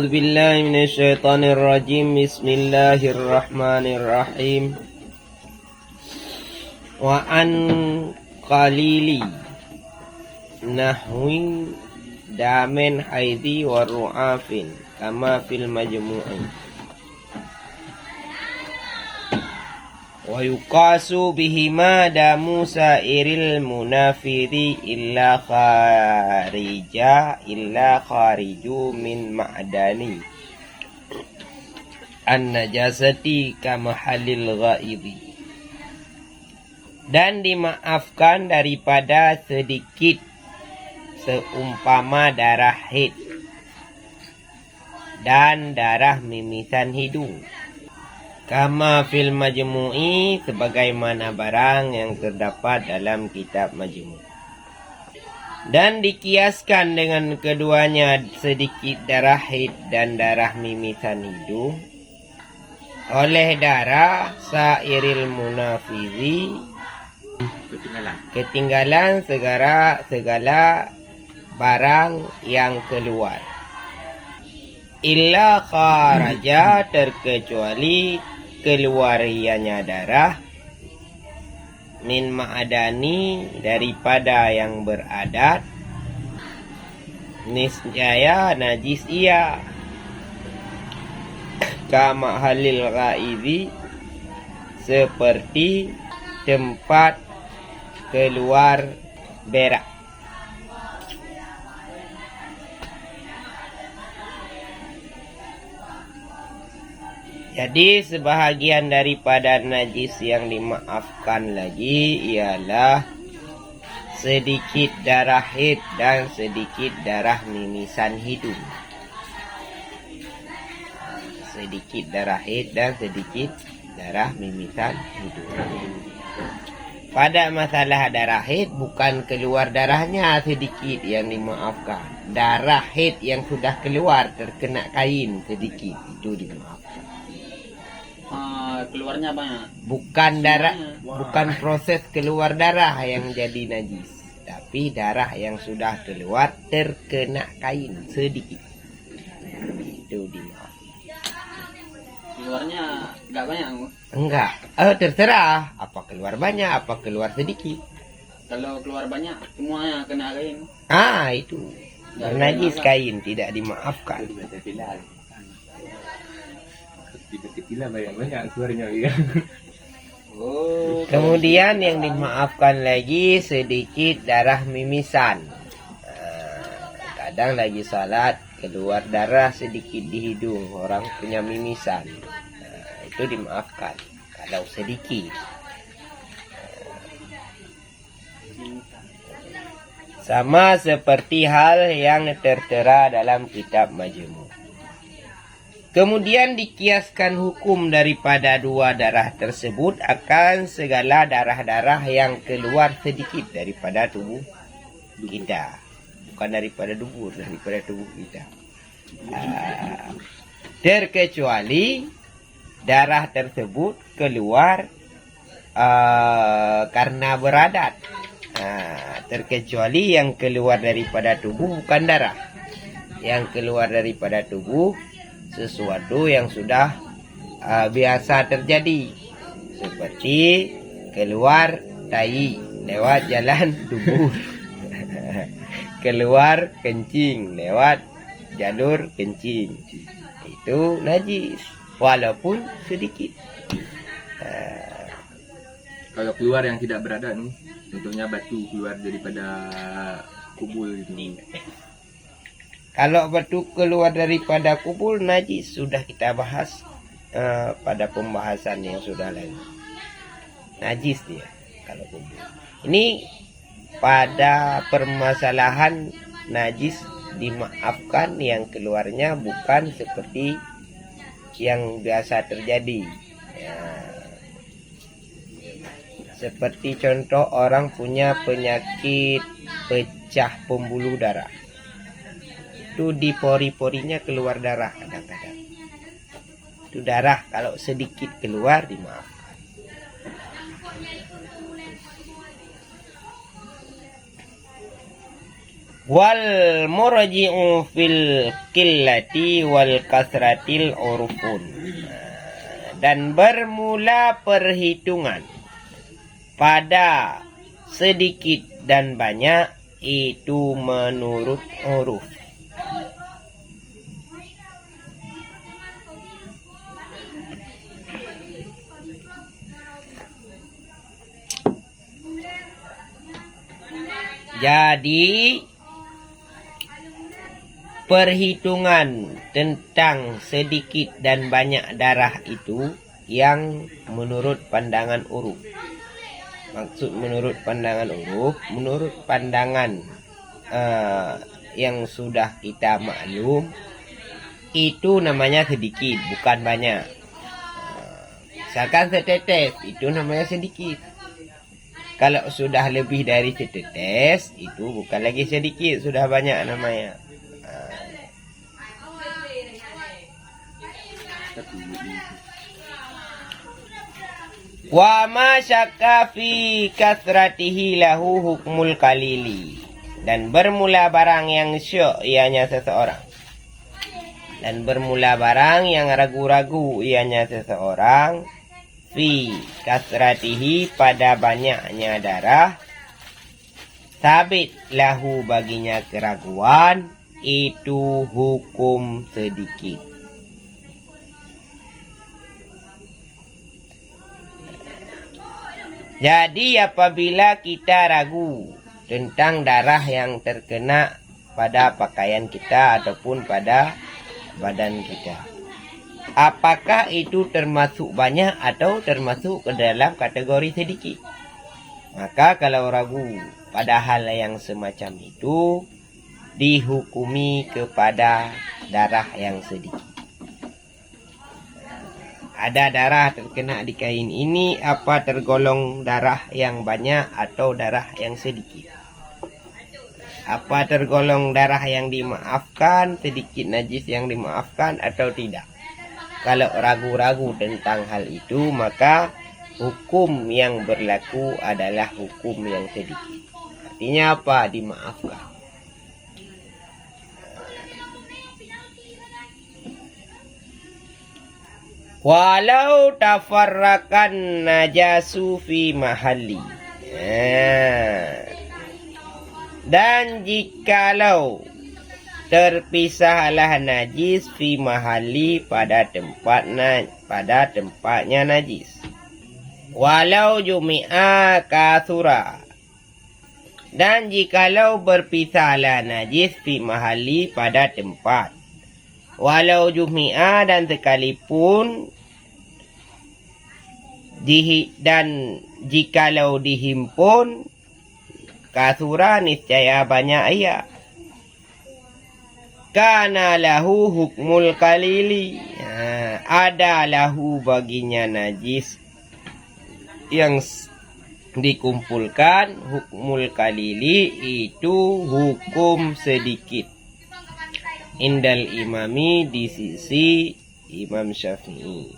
A'udzu billahi minasyaitonir rajim. Bismillahirrahmanirrahim. Wa an qalili nahwi damin haidi wa ru'afin kama fil majmu'i. Wa yuqasu bihima damu sairil munafidi illa khariju min ma'dani an-najasati kama halil ghaidi. Dan dimaafkan daripada sedikit seumpama darah haid dan darah mimisan hidung. Kama fil majmu'i, sebagaimana barang yang terdapat dalam kitab majmu'. Dan dikiaskan dengan keduanya sedikit darah haid dan darah mimisan hidung oleh darah sairil munafizi, ketinggalan segala barang yang keluar. Illa kharaja, terkecuali keluar ianya darah, min ma'adani, daripada yang beradat, niscaya najis ia, kama halil ghaidi, seperti tempat keluar berak. Jadi sebahagian daripada najis yang dimaafkan lagi ialah sedikit darah haid dan sedikit darah mimisan hidung. Sedikit darah haid dan sedikit darah mimisan hidung. Pada masalah darah haid, bukan keluar darahnya sedikit yang dimaafkan. Darah haid yang sudah keluar terkena kain sedikit, itu dimaafkan. Keluarnya banyak. Bukan darah, bukan proses keluar darah yang jadi najis, tapi darah yang sudah keluar terkena kain sedikit, itu dimaafkan. Keluarnya enggak banyak. Enggak, terserah apa keluar banyak, apa keluar sedikit. Kalau keluar banyak semuanya kena kain. Itu najis kain, tidak dimaafkan. Tiba-tiba banyak keluarnya ya. Kemudian yang dimaafkan lagi sedikit darah mimisan. Kadang lagi salat keluar darah sedikit di hidung, orang punya mimisan, itu dimaafkan kalau sedikit. Sama seperti hal yang tertera dalam kitab majmu'. Kemudian dikiaskan hukum daripada dua darah tersebut akan segala darah-darah yang keluar sedikit daripada tubuh kita. Bukan daripada dubur, daripada tubuh kita. Terkecuali darah tersebut keluar karena beradat. Terkecuali yang keluar daripada tubuh bukan darah. Yang keluar daripada tubuh sesuatu yang sudah biasa terjadi, seperti keluar tai lewat jalan dubur, keluar kencing lewat jalur kencing, itu najis walaupun sedikit. Kalau keluar yang tidak berada nih, contohnya batu keluar daripada kubul ini. Kalau batu keluar daripada kubur najis, sudah kita bahas pada pembahasan yang sudah lalu. Najis dia kalau kubur. Ini pada permasalahan najis dimaafkan yang keluarnya bukan seperti yang biasa terjadi. Seperti contoh orang punya penyakit pecah pembuluh darah. Itu di pori-porinya keluar darah kadang-kadang. Itu darah kalau sedikit keluar dimaafkan. Wal murji'u fil qillati wal kasratil urfun. Dan bermula perhitungan pada sedikit dan banyak itu menurut huruf. Jadi perhitungan tentang sedikit dan banyak darah itu yang menurut pandangan huruf. Maksud menurut pandangan huruf, menurut pandangan yang sudah kita maklum, itu namanya sedikit, bukan banyak. Misalkan setetes, itu namanya sedikit. Kalau sudah lebih dari setetes, itu bukan lagi sedikit, sudah banyak namanya. Wa ma syakka fi kasratihi lahu hukmul qalili. Dan bermula barang yang syok ianya seseorang. Dan bermula barang yang ragu-ragu ianya seseorang. Fi kasratihi pada banyaknya darah. Sabit lahu baginya keraguan. Itu hukum sedikit. Jadi apabila kita ragu tentang darah yang terkena pada pakaian kita ataupun pada badan kita, apakah itu termasuk banyak atau termasuk ke dalam kategori sedikit? Maka kalau ragu pada hal yang semacam itu, dihukumi kepada darah yang sedikit. Ada darah terkena di kain ini, apa tergolong darah yang banyak atau darah yang sedikit? Apa tergolong darah yang dimaafkan, sedikit najis yang dimaafkan atau tidak? Kalau ragu-ragu tentang hal itu, maka hukum yang berlaku adalah hukum yang sedikit. Artinya apa? Dimaafkan. Walau tafarrakan najasu fi mahalli. Dan jikalau terpisahlah najis fi mahalli pada tempatnya najis. Walau jumi'a kathura. Dan jikalau berpisahlah najis fi mahalli pada tempat. Walau jumi'a dan sekalipun dan jikalau dihimpun, kasura niscaya banyak ia. Kana lahu hukmul qalili. Ada lahu baginya najis yang dikumpulkan, hukmul qalili itu hukum sedikit. Indal imami di sisi Imam Syafi'i.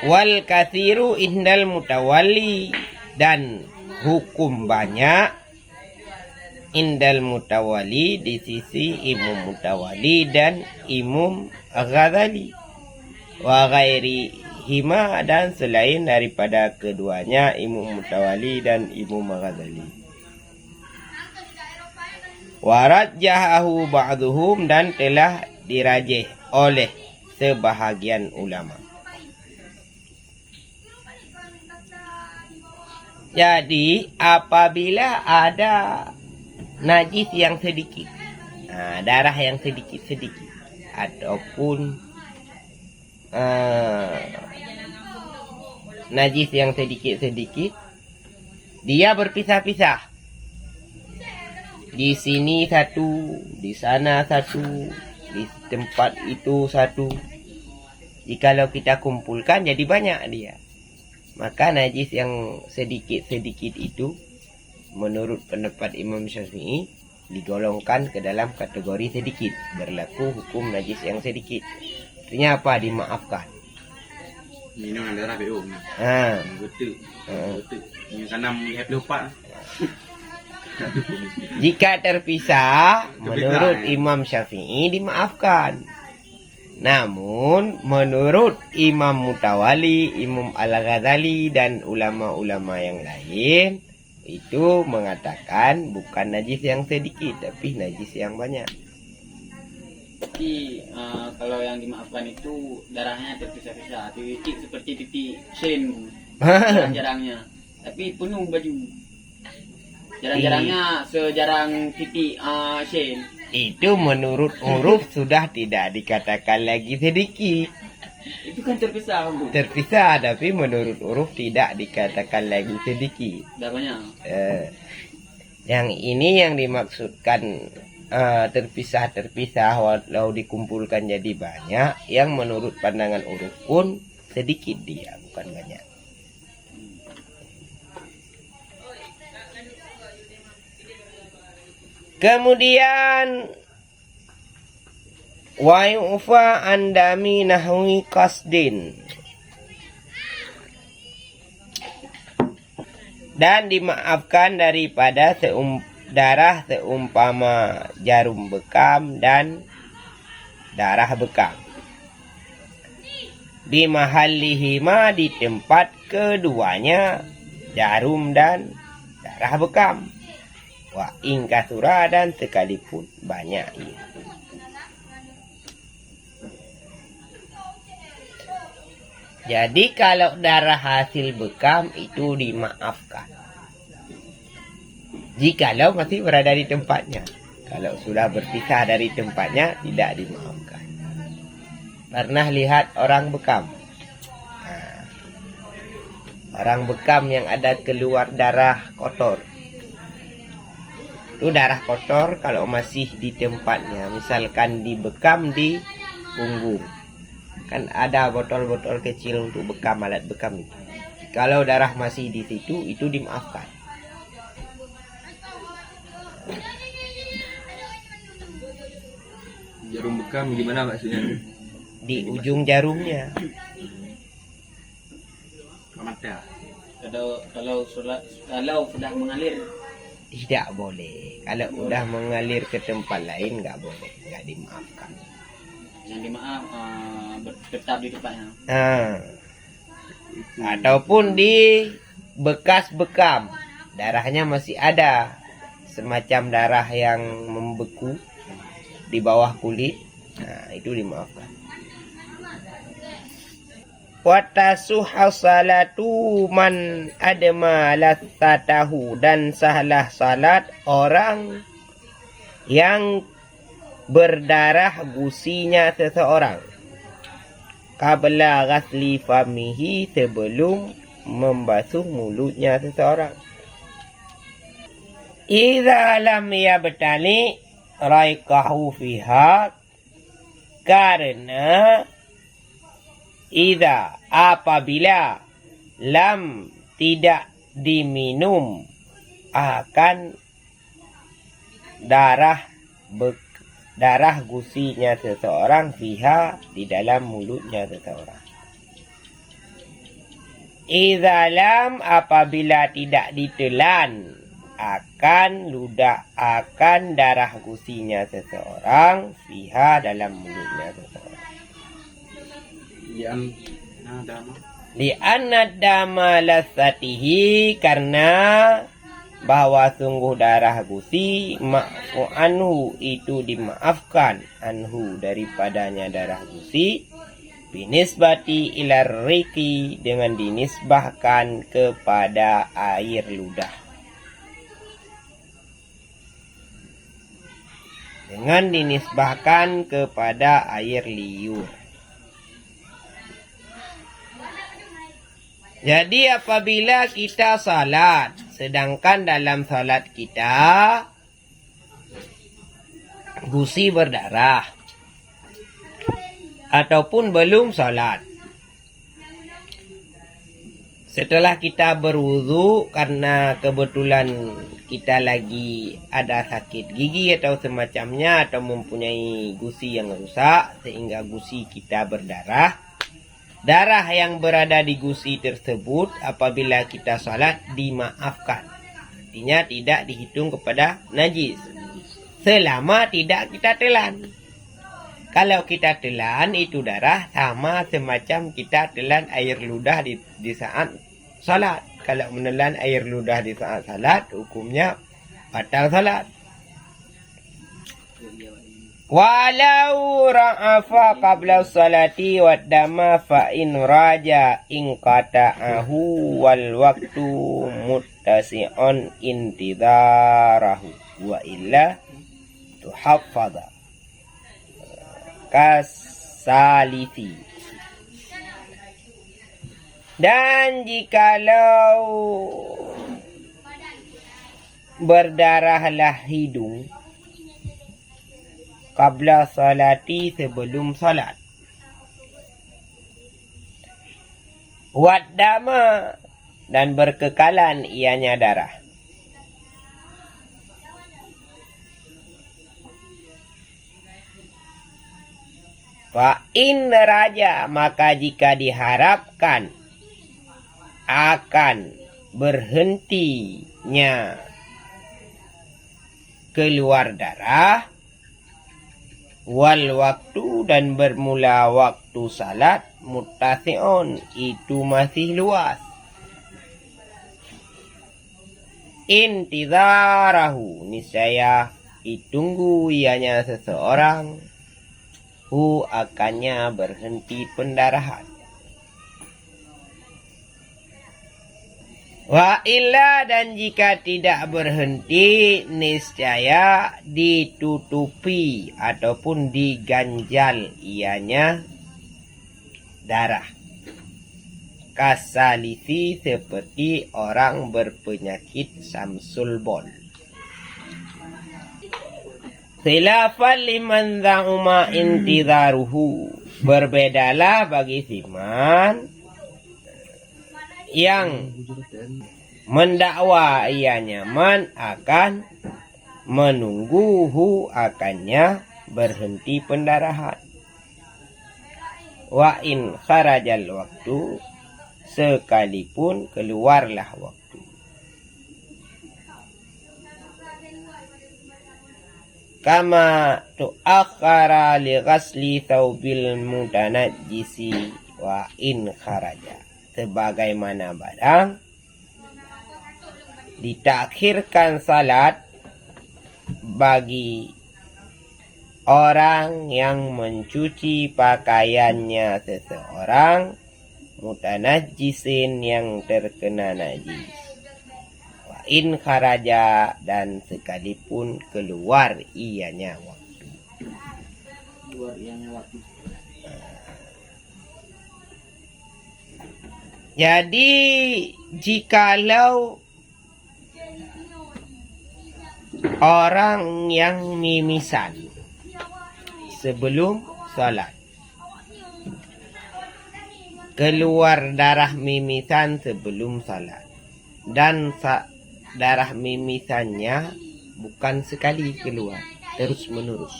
Wal kathiru indal mutawali. Dan hukum banyak indal mutawali di sisi Imam Mutawali dan Imam Ghazali. Wa ghairi hima dan selain daripada keduanya, Imam Mutawali dan Imam Ghazali. Warajjahahu ba'duhum dan telah dirajih oleh sebahagian ulama. Jadi apabila ada najis yang sedikit, darah yang sedikit-sedikit, ataupun najis yang sedikit-sedikit, dia berpisah-pisah. Di sini satu, di sana satu, di tempat itu satu. Jikalau kita kumpulkan jadi banyak dia. Maka najis yang sedikit-sedikit itu menurut pendapat Imam Syafi'i digolongkan ke dalam kategori sedikit. Berlaku hukum najis yang sedikit. Artinya apa? Dimaafkan. Ini orang darah BO. Ha. Betul. Ha. Betul. Ini tanam lihat lepak. Jika terpisah, Terpisah, menurut ya. Imam Syafi'i dimaafkan. Namun, menurut Imam Mutawali, Imam Al-Ghazali, dan ulama-ulama yang lain, itu mengatakan bukan najis yang sedikit, tapi najis yang banyak. Tapi kalau yang dimaafkan itu darahnya terpisah-pisah, titik seperti titik sen jarang-jarangnya. Tapi penuh baju. Jarang-jarangnya sejarang titik sen. Itu menurut huruf sudah tidak dikatakan lagi sedikit. Itu kan terpisah, Bro. Terpisah, tapi menurut huruf tidak dikatakan lagi sedikit. Udah banyak. Yang ini yang dimaksudkan terpisah-terpisah walau dikumpulkan jadi banyak, yang menurut pandangan huruf pun sedikit dia, bukan banyak. Kemudian wa yu'fa an dami nahwi qasdin, dan dimaafkan daripada darah seumpama jarum bekam dan darah bekam. Di mahallihima, di tempat keduanya, jarum dan darah bekam. Wa in kasura, dan sekalipun banyak ia. Jadi kalau darah hasil bekam itu dimaafkan, jikalau masih berada di tempatnya. Kalau sudah berpisah dari tempatnya, tidak dimaafkan. Pernah lihat orang bekam? Nah, orang bekam yang ada keluar darah kotor. Itu darah kotor kalau masih di tempatnya. Misalkan dibekam di punggung. Kan ada botol-botol kecil untuk bekam, alat bekam itu. Kalau darah masih di situ, itu dimaafkan. Jarum bekam gimana maksudnya? Di ujung jarumnya. Mata. Kalau sudah mengalir, Tidak boleh. Kalau udah mengalir ke tempat lain, nggak boleh. Nggak dimaafkan. yang dimaaf tetap di tempatnya. Ataupun di bekas bekam, darahnya masih ada, semacam darah yang membeku di bawah kulit. Nah, itu dimaafkan. Watasuha salatu man adma latsatahu, dan sahlah salat orang yang berdarah gusinya seseorang. Qabla ghasli famihi, sebelum membasuh mulutnya seseorang. Idza lam yabtali raikahu fiha, karena idza, apabila, lam, tidak diminum akan darah gusinya seseorang, fiha, di dalam mulutnya seseorang. Idza lam, apabila tidak ditelan akan darah gusinya seseorang, fiha, dalam mulutnya seseorang. Li'anna dama lasatihi, karena bahwa sungguh darah gusi, ma'fu anhu, itu dimaafkan, anhu, daripadanya darah gusi, binisbati ilar riki, dengan dinisbahkan kepada air ludah. Dengan dinisbahkan kepada air liur. Jadi apabila kita salat, sedangkan dalam salat kita gusi berdarah, ataupun belum salat, setelah kita berwudu karena kebetulan kita lagi ada sakit gigi atau semacamnya, atau mempunyai gusi yang rusak sehingga gusi kita berdarah, Darah yang berada di gusi tersebut apabila kita salat dimaafkan. Artinya tidak dihitung kepada najis. Selama tidak kita telan. Kalau kita telan itu darah sama semacam kita telan air ludah di saat salat. Kalau menelan air ludah di saat salat, hukumnya batal salat. Walau ra'afa qabla salati wa dama fa in raja in qata'ahu wal waqtu muttasi'un intidarahu wa illa tuhaffadha kasaliti. Dan jikalau berdarahlah hidung qabla salati sebelum salat, waddama dan berkekalan ianya darah, fa in raja maka jika diharapkan akan berhentinya keluar darah, wal waktu dan bermula waktu salat muttasi'un itu masih luas, intidarahu niscaya ditunggu ianya seseorang, hu akannya berhenti pendarahan. Wa illa dan jika tidak berhenti niscaya ditutupi ataupun diganjal ianya darah. Kasalisi seperti orang berpenyakit samsul bol. Khilafan liman za'uma intidaruhu. Berbedalah bagi siman yang mendakwa ia nyaman akan menunggu akannya berhenti pendarahan. Wa in kharajal waktu sekalipun keluarlah waktu. Kama tu'akhara li ghasli thawbil mutanajjisi wa in kharaja. Sebagaimana barang ditakhirkan salat bagi orang yang mencuci pakaiannya seseorang mutanajjisin yang terkena najis, wa in kharaja dan sekalipun keluar ianya waktu. Keluar ianya waktu. Jadi jikalau orang yang mimisan sebelum salat, keluar darah mimisan sebelum salat, dan darah mimisannya bukan sekali keluar, terus menerus,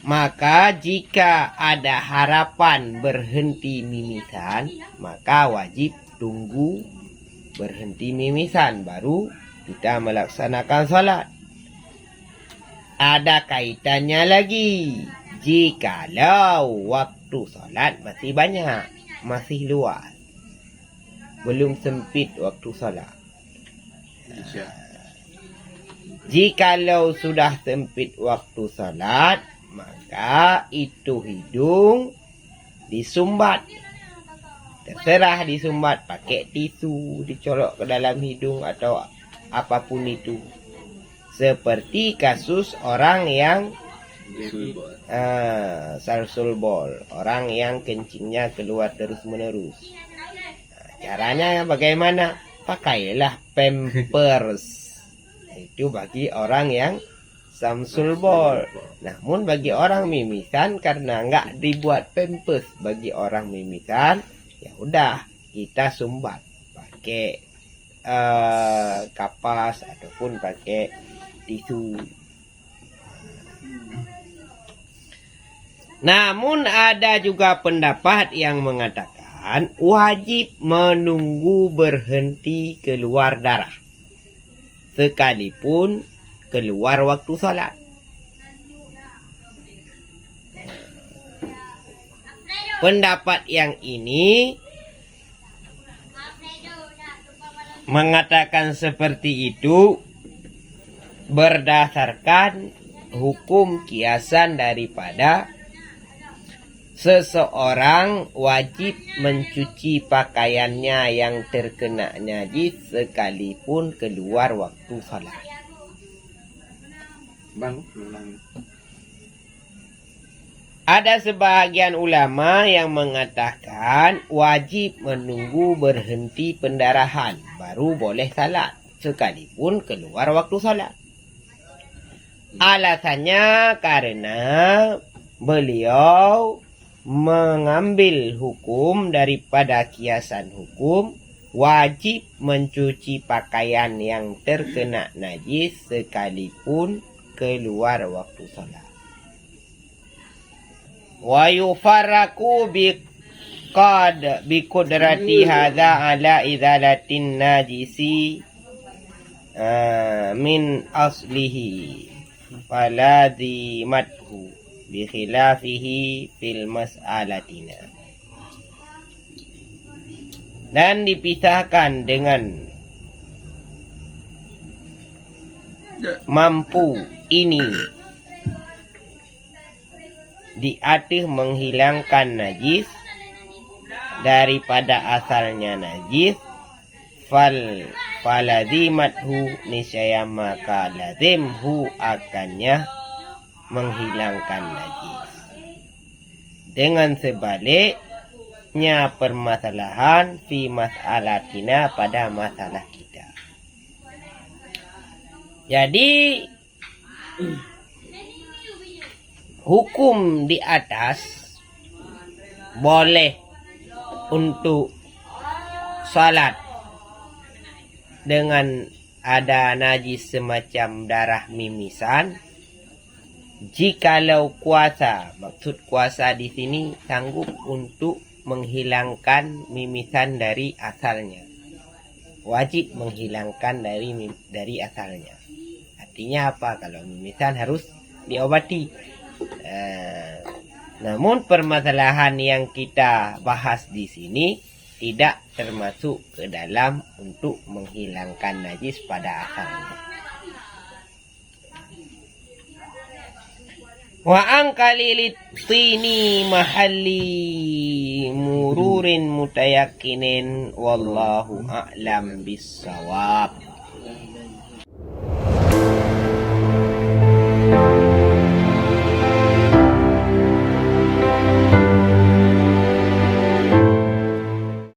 maka jika ada harapan berhenti mimisan, maka wajib tunggu berhenti mimisan baru kita melaksanakan salat. Ada kaitannya lagi, jikalau waktu salat masih banyak, masih luas, belum sempit waktu salat. Jikalau sudah sempit waktu salat, maka itu hidung disumbat. Terserah disumbat pakai tisu, dicolok ke dalam hidung atau apapun itu. Seperti kasus orang yang salsul bol, orang yang kencingnya keluar terus menerus. Caranya bagaimana? Pakailah pampers. Itu bagi orang yang samsul bol. Namun bagi orang mimisan, karena nggak dibuat pampers bagi orang mimisan, ya udah kita sumbat pakai kapas ataupun pakai tisu. Namun ada juga pendapat yang mengatakan wajib menunggu berhenti keluar darah sekalipun keluar waktu salat. Pendapat yang ini mengatakan seperti itu berdasarkan hukum kiasan daripada seseorang wajib mencuci pakaiannya yang terkena najis sekalipun keluar waktu salat. Bang, ulang. Ada sebahagian ulama yang mengatakan wajib menunggu berhenti pendarahan baru boleh salat sekalipun keluar waktu salat. Alasannya karena beliau mengambil hukum daripada kiasan hukum wajib mencuci pakaian yang terkena najis sekalipun keluar waktu salat. Wa yufarraqu biqudrati hadza ala izalatin najisi min aslihi falazimathu bi khilafihi fil mas'alatina. Dan dipisahkan dengan mampu ini di atas menghilangkan najis daripada asalnya najis falazimathu niscaya maka lazimhu akannya menghilangkan najis. Dengan sebaliknya permasalahan fi mas'alatina pada masalah kita. Jadi hukum di atas boleh untuk salat dengan ada najis semacam darah mimisan jikalau kuasa, maksud kuasa di sini sanggup untuk menghilangkan mimisan dari asalnya. Wajib menghilangkan dari asalnya. Artinya apa? Kalau mimisan harus diobati. Namun permasalahan yang kita bahas di sini tidak termasuk ke dalam untuk menghilangkan najis pada asalnya. Wa angkali litini mahalli mururin mutayakinin wallahu a'lam bissawab.